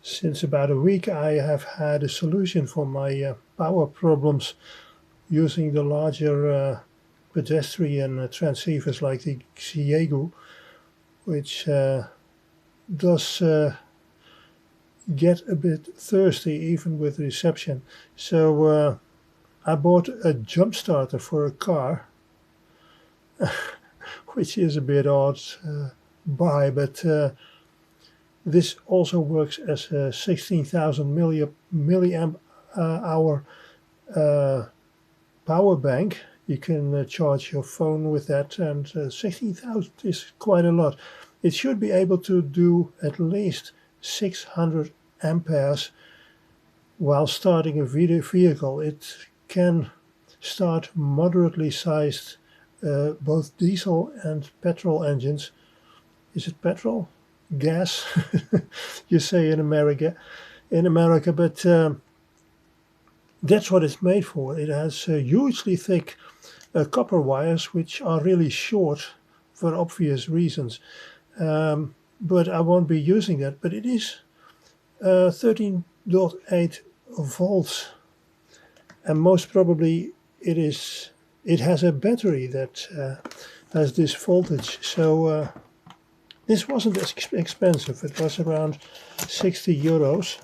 Since about a week I have had a solution for my power problems using the larger pedestrian transceivers like the Xiegu, which does get a bit thirsty even with reception. So I bought a Jumpstarter for a car, which is a bit odd buy, but this also works as a 16,000 milliamp hour power bank. You can charge your phone with that, and 16,000 is quite a lot. It should be able to do at least 600 amperes while starting a vehicle. It can start moderately sized both diesel and petrol engines. Is it petrol? Gas, you say in America. But that's what it's made for. It has hugely thick copper wires, which are really short for obvious reasons. But I won't be using that. But it is 13.8 volts, and most probably it has a battery that has this voltage. So this wasn't as expensive. It was around 60 euros.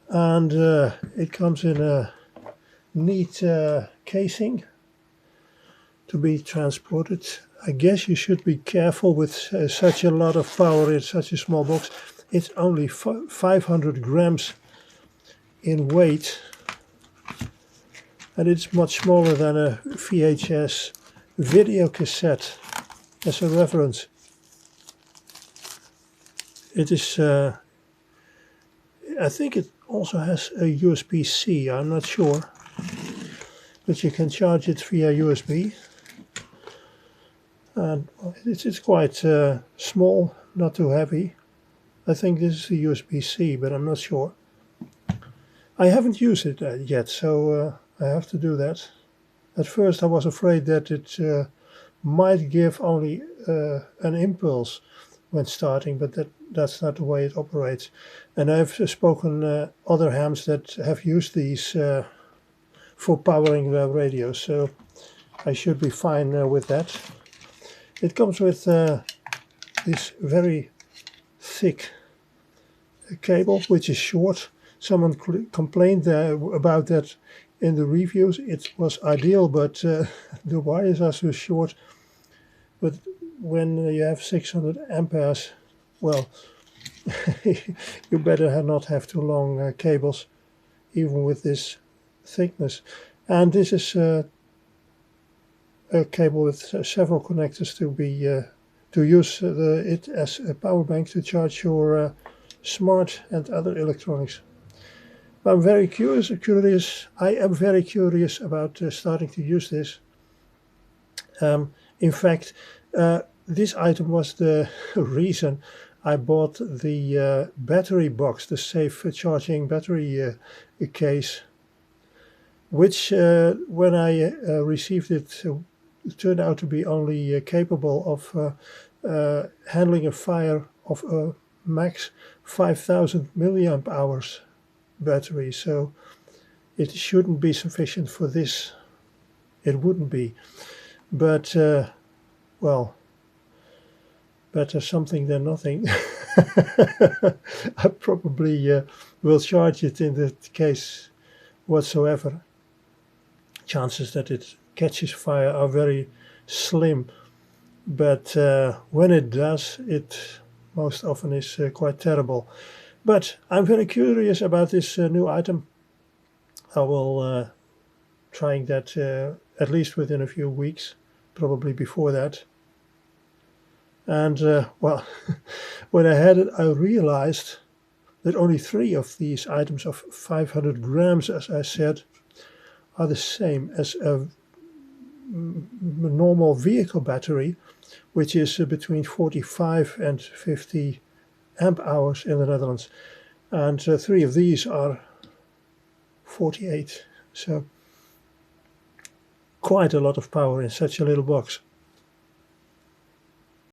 And it comes in a neat casing to be transported. I guess you should be careful with such a lot of power in such a small box. It's only 500 grams in weight, and it's much smaller than a VHS video cassette. As a reference, it is, I think it also has a USB-C, I'm not sure, but you can charge it via USB. And it's quite small, not too heavy. I think this is a USB-C, but I'm not sure. I haven't used it yet, so I have to do that. At first I was afraid that it might give only an impulse when starting, but that's not the way it operates. And I've spoken other hams that have used these for powering their radios, so I should be fine with that. It comes with this very thick cable, which is short. Someone complained about that in the reviews. It was ideal, but the wires are so short. But when you have 600 amperes, well, you better not have too long cables, even with this thickness. And this is a cable with several connectors to use it as a power bank to charge your smart and other electronics. I'm very curious. I am very curious about starting to use this. In fact, this item was the reason I bought the battery box, the safe charging battery case, which when I received it turned out to be only capable of handling a fire of a max 5,000 milliamp hours battery. So it shouldn't be sufficient for this. It wouldn't be. But, well, better something than nothing. I probably will charge it in that case whatsoever. Chances that it catches fire are very slim, but when it does, it most often is quite terrible. But I'm very curious about this new item. I will trying that at least within a few weeks, probably before that. And well, when I had it, I realized that only 3 of these items of 500 grams, as I said, are the same as a normal vehicle battery, which is between 45 and 50 amp hours in the Netherlands. And 3 of these are 48. So quite a lot of power in such a little box.